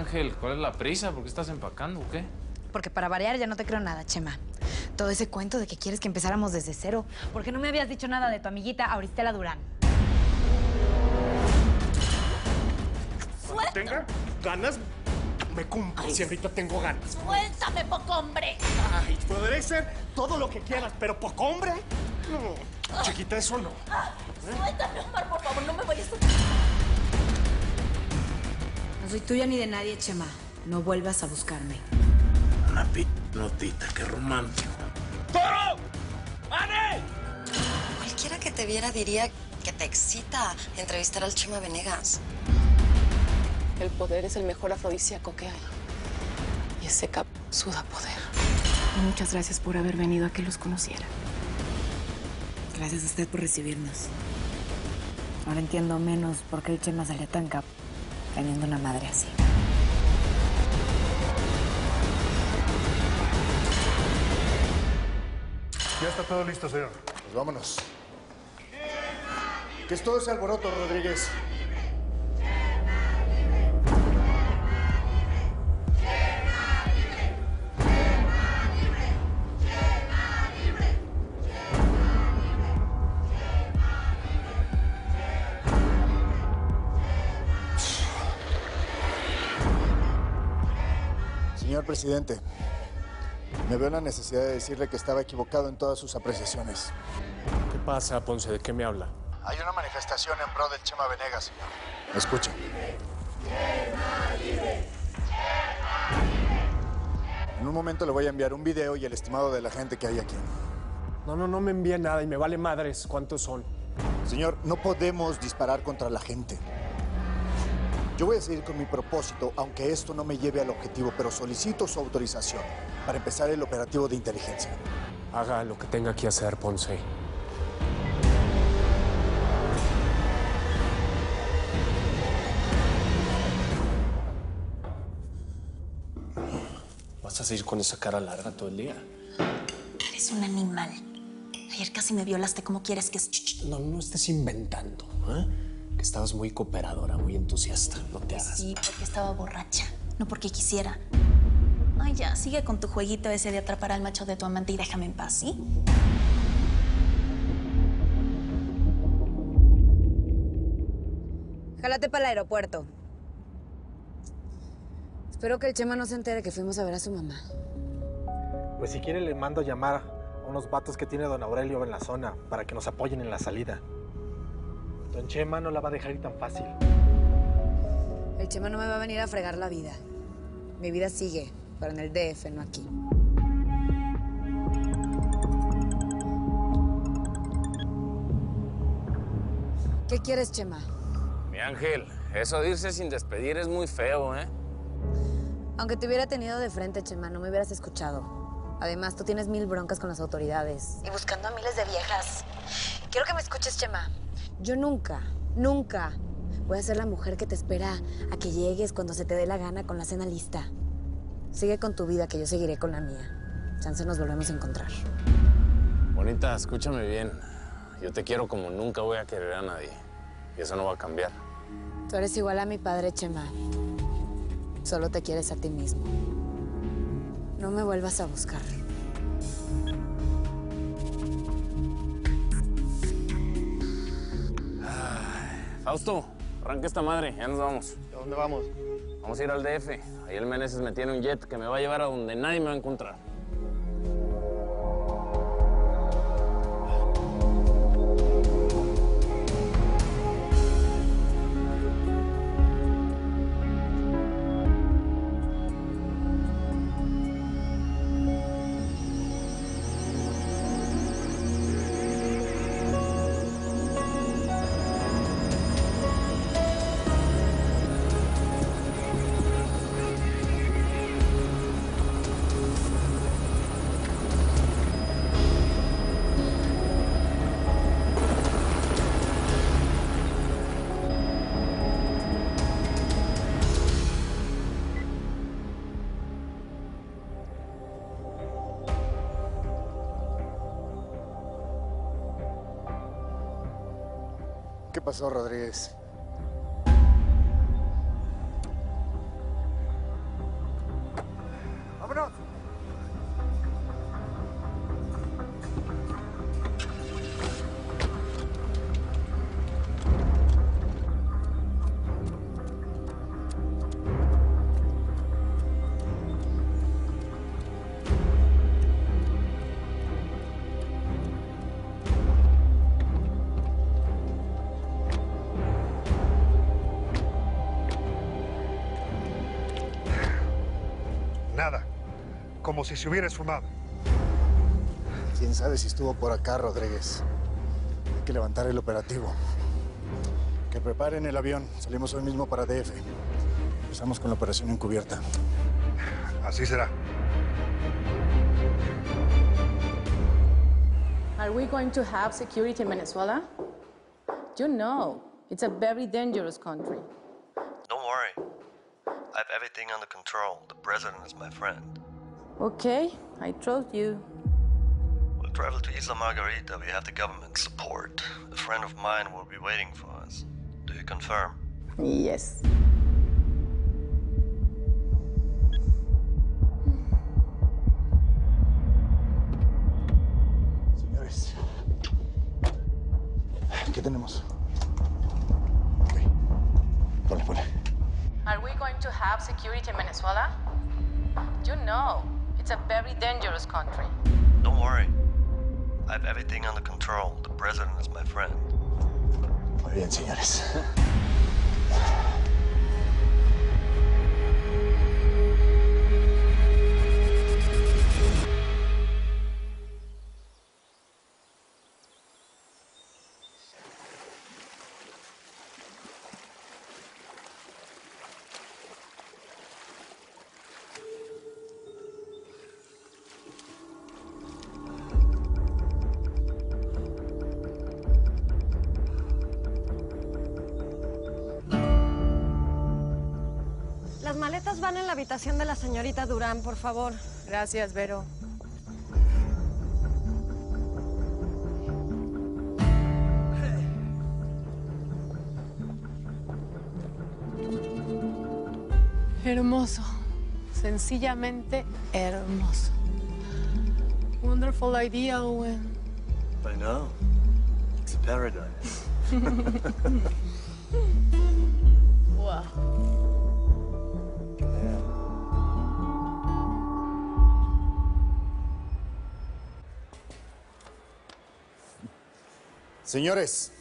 Ángel, ¿cuál es la prisa? ¿Por qué estás empacando o qué? Porque para variar ya no te creo nada, Chema. Todo ese cuento de que quieres que empezáramos desde cero. ¿Por qué no me habías dicho nada de tu amiguita Auristela Durán? Cuando tenga ganas, me cumplo. Si ahorita tengo ganas. ¡Suéltame, poco hombre! Ay, podré ser todo lo que quieras, pero poco hombre. No, chiquita, eso no. Suéltame, Omar, por favor, no me vayas a... No soy tuya ni de nadie, Chema. No vuelvas a buscarme. Una notita, qué romántico. ¡Toro! ¡Ane! Cualquiera que te viera diría que te excita entrevistar al Chema Venegas. El poder es el mejor afrodisíaco que hay. Y ese cap suda poder. Muchas gracias por haber venido a que los conociera. Gracias a usted por recibirnos. Ahora entiendo menos por qué el Chema salía tan cap teniendo una madre así. Ya está todo listo, señor. Pues vámonos. ¿Qué es todo ese alboroto, Rodríguez? Señor presidente, me veo la necesidad de decirle que estaba equivocado en todas sus apreciaciones. ¿Qué pasa, Ponce? ¿De qué me habla? Hay una manifestación en pro del Chema Venegas, señor. Escuche. En un momento le voy a enviar un video y el estimado de la gente que hay aquí. No me envía nada y me vale madres. ¿Cuántos son? Señor, no podemos disparar contra la gente. Yo voy a seguir con mi propósito, aunque esto no me lleve al objetivo, pero solicito su autorización para empezar el operativo de inteligencia. Haga lo que tenga que hacer, Ponce. ¿Vas a seguir con esa cara larga todo el día? Eres un animal. Ayer casi me violaste. ¿Cómo quieres que...? No estés inventando, ¿eh? Que estabas muy cooperadora, muy entusiasta. No te hagas. Sí, porque estaba borracha. No porque quisiera. Ay, ya, sigue con tu jueguito ese de atrapar al macho de tu amante y déjame en paz, ¿sí? Jálate para el aeropuerto. Espero que el Chema no se entere que fuimos a ver a su mamá. Pues si quiere le mando a llamar a unos vatos que tiene don Aurelio en la zona para que nos apoyen en la salida. Don Chema no la va a dejar ir tan fácil. El Chema no me va a venir a fregar la vida. Mi vida sigue, pero en el DF, no aquí. ¿Qué quieres, Chema? Mi Ángel, eso de irse sin despedir es muy feo, ¿eh? Aunque te hubiera tenido de frente, Chema, no me hubieras escuchado. Además, tú tienes 1000 broncas con las autoridades. Y buscando a miles de viejas. Quiero que me escuches, Chema. Yo nunca voy a ser la mujer que te espera a que llegues cuando se te dé la gana con la cena lista. Sigue con tu vida, que yo seguiré con la mía. Chance nos volvemos a encontrar. Bonita, escúchame bien. Yo te quiero como nunca voy a querer a nadie. Y eso no va a cambiar. Tú eres igual a mi padre, Chema. Solo te quieres a ti mismo. No me vuelvas a buscar. Fausto, arranca esta madre, ya nos vamos. ¿A dónde vamos? Vamos a ir al DF. Ahí el Meneses me tiene un jet que me va a llevar a donde nadie me va a encontrar. ¿Qué pasó, Rodríguez? Nada. Como si se hubiera esfumado. ¿Quién sabe si estuvo por acá, Rodríguez? Hay que levantar el operativo. Que preparen el avión. Salimos hoy mismo para DF. Empezamos con la operación encubierta. Así será. Are we going to have security in Venezuela? You know, it's a very dangerous country. Don't worry. I have everything under control. The president is my friend. Okay, I trust you. We'll travel to Isla Margarita. We have the government support. A friend of mine will be waiting for us. Do you confirm? Yes. Señores, ¿qué tenemos? Ok. Ponle. Are we going to have security in Venezuela? You know, it's a very dangerous country. Don't worry. I have everything under control. The president is my friend. Muy bien, señores. Las maletas van en la habitación de la señorita Durán, por favor. Gracias, Vero. Hermoso. Sencillamente hermoso. Wonderful idea, Owen. I know. It's a paradise. Wow. Señores,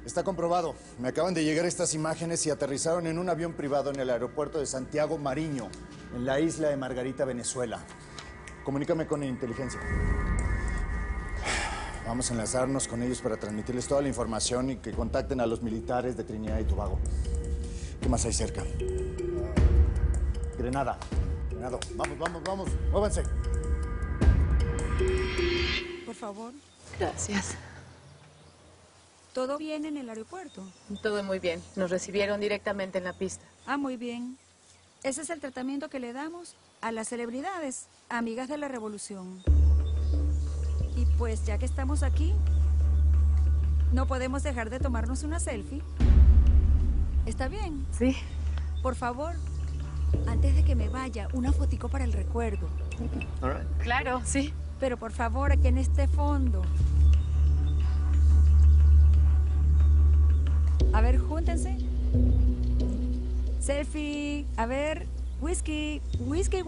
está comprobado. Me acaban de llegar estas imágenes y aterrizaron en un avión privado en el aeropuerto de Santiago Mariño, en la isla de Margarita, Venezuela. Comunícame con inteligencia. Vamos a enlazarnos con ellos para transmitirles toda la información y que contacten a los militares de Trinidad y Tobago. ¿Qué más hay cerca? Grenada. Vamos. Muévanse. Por favor. Gracias. ¿Todo bien en el aeropuerto? Todo muy bien. Nos recibieron directamente en la pista. Ah, muy bien. Ese es el tratamiento que le damos a las celebridades, amigas de la revolución. Y pues ya que estamos aquí, no podemos dejar de tomarnos una selfie. ¿Está bien? Sí. Por favor, antes de que me vaya, una fotico para el recuerdo. All right. Claro, sí. Pero por favor, aquí en este fondo. A ver, júntense. Selfie. A ver, whisky. Whisky.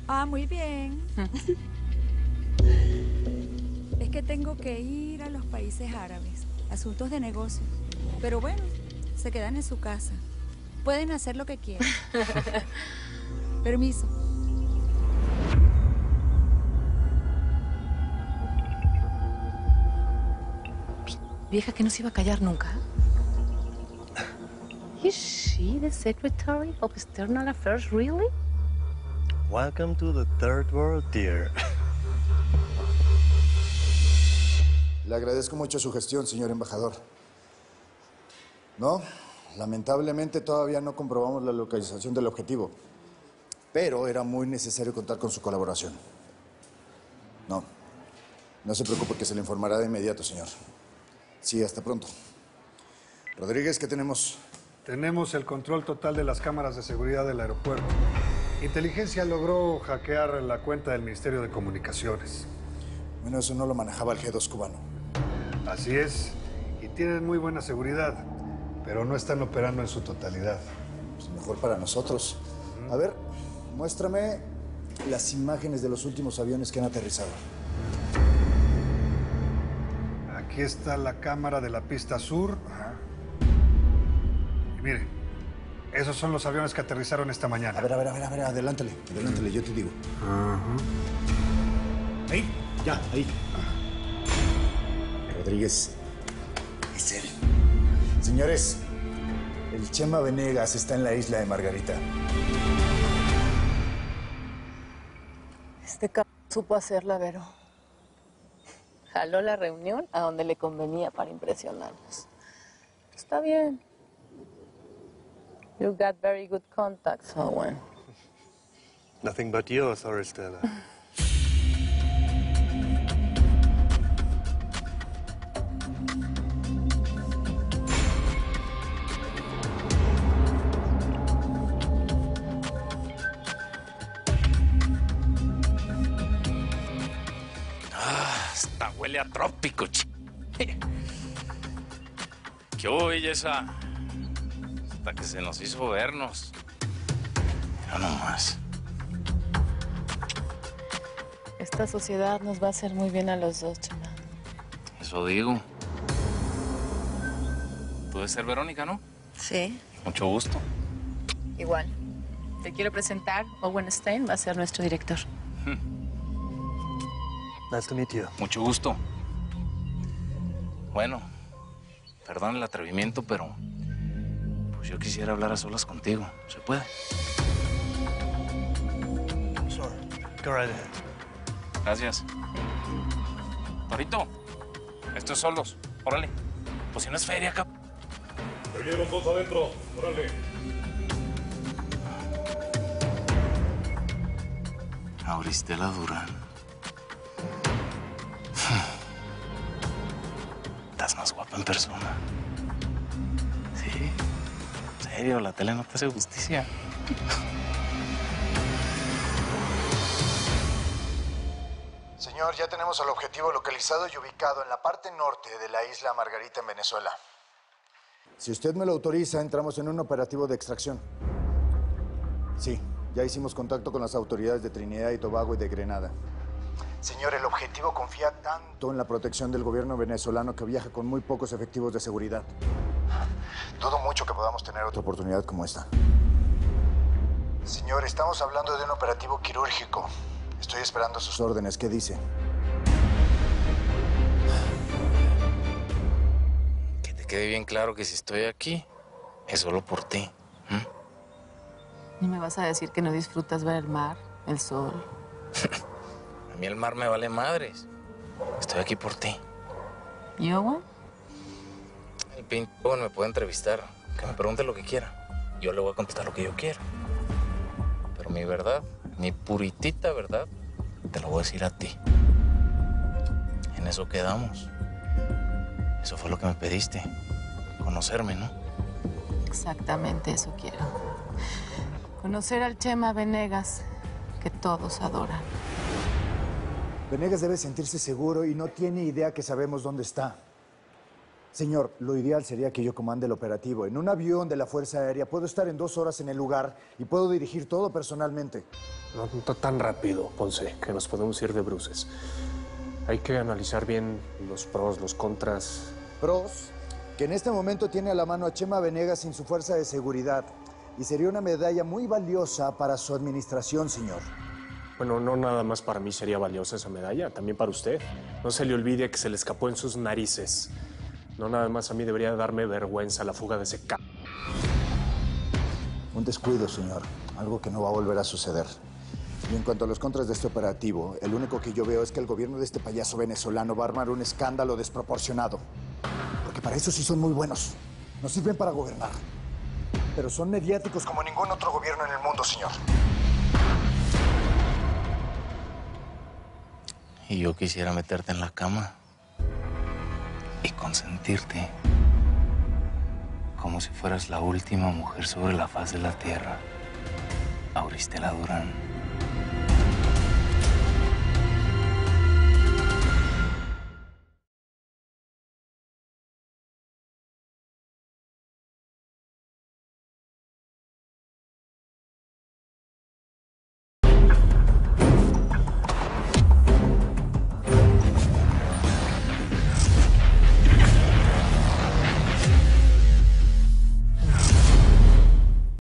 Ah, muy bien. Es que tengo que ir a los países árabes. Asuntos de negocio. Pero bueno, se quedan en su casa. Pueden hacer lo que quieran. Permiso. Vieja que no se iba a callar nunca. Is she the Secretary of External Affairs, really? Welcome to the third world, dear. Le agradezco mucho su gestión, señor embajador. No, lamentablemente todavía no comprobamos la localización del objetivo, pero era muy necesario contar con su colaboración. No se preocupe que se le informará de inmediato, señor. Sí, hasta pronto. Rodríguez, ¿qué tenemos? Tenemos el control total de las cámaras de seguridad del aeropuerto. Inteligencia logró hackear la cuenta del Ministerio de Comunicaciones. Bueno, eso no lo manejaba el G2 cubano. Así es, y tienen muy buena seguridad, pero no están operando en su totalidad. Pues mejor para nosotros. A ver, muéstrame las imágenes de los últimos aviones que han aterrizado. Aquí está la cámara de la pista sur. Y mire, Esos son los aviones que aterrizaron esta mañana. A ver, adelántale, yo te digo. Ahí, ya, ahí. Rodríguez, es él. Señores, el Chema Venegas está en la isla de Margarita. Este cabrón supo hacerla, Vero. Jaló la reunión a donde le convenía para impresionarnos. Está bien. You got very good contacts, Owen. Nothing but yours, Oristela. Hasta huele a trópico, ¿Qué hubo, belleza? Hasta que se nos hizo vernos. Ya no más. Esta sociedad nos va a hacer muy bien a los dos, Chema. Eso digo. Tú debes ser Verónica, ¿no? Sí. Mucho gusto. Igual. Te quiero presentar. Owen Stein va a ser nuestro director. Nice to meet you. Mucho gusto. Bueno, perdón el atrevimiento, pero pues yo quisiera hablar a solas contigo. ¿Se puede? Sure. Go right ahead. Gracias. Torito, estos solos. Órale. Pues si no es feria, cap. Me llevan dos adentro. Órale. Auristela Durán. Estás más guapa en persona. Sí. En serio, la tele no te hace justicia. Señor, ya tenemos el objetivo localizado y ubicado en la parte norte de la isla Margarita en Venezuela. Si usted me lo autoriza, entramos en un operativo de extracción. Sí, ya hicimos contacto con las autoridades de Trinidad y Tobago y de Grenada. Señor, el objetivo confía tanto en la protección del gobierno venezolano que viaja con muy pocos efectivos de seguridad. Dudo mucho que podamos tener otra oportunidad como esta. Señor, estamos hablando de un operativo quirúrgico. Estoy esperando sus órdenes. ¿Qué dice? Que te quede bien claro que si estoy aquí, es solo por ti. ¿Y me vas a decir que no disfrutas ver el mar, el sol? A mí el mar me vale madres. Estoy aquí por ti. ¿Y Owen? El pinche Owen me puede entrevistar. Que me pregunte lo que quiera. Yo le voy a contestar lo que yo quiera. Pero mi verdad, mi puritita verdad, te lo voy a decir a ti. En eso quedamos. Eso fue lo que me pediste. Conocerme, ¿no? Exactamente eso quiero. Conocer al Chema Venegas, que todos adoran. Venegas debe sentirse seguro y no tiene idea que sabemos dónde está. Señor, lo ideal sería que yo comande el operativo. En un avión de la Fuerza Aérea puedo estar en 2 horas en el lugar y puedo dirigir todo personalmente. No tan rápido, Ponce, que nos podemos ir de bruces. Hay que analizar bien los pros, los contras. Pros, que en este momento tiene a la mano a Chema Venegas sin su fuerza de seguridad. Y sería una medalla muy valiosa para su administración, señor. Bueno, no nada más para mí sería valiosa esa medalla, también para usted. No se le olvide que se le escapó en sus narices. No nada más a mí debería darme vergüenza la fuga de ese c... Un descuido, señor. Algo que no va a volver a suceder. Y en cuanto a los contras de este operativo, el único que yo veo es que el gobierno de este payaso venezolano va a armar un escándalo desproporcionado. Porque para eso sí son muy buenos. No sirven para gobernar. Pero son mediáticos como ningún otro gobierno en el mundo, señor. Y yo quisiera meterte en la cama y consentirte como si fueras la última mujer sobre la faz de la tierra, Auristela Durán.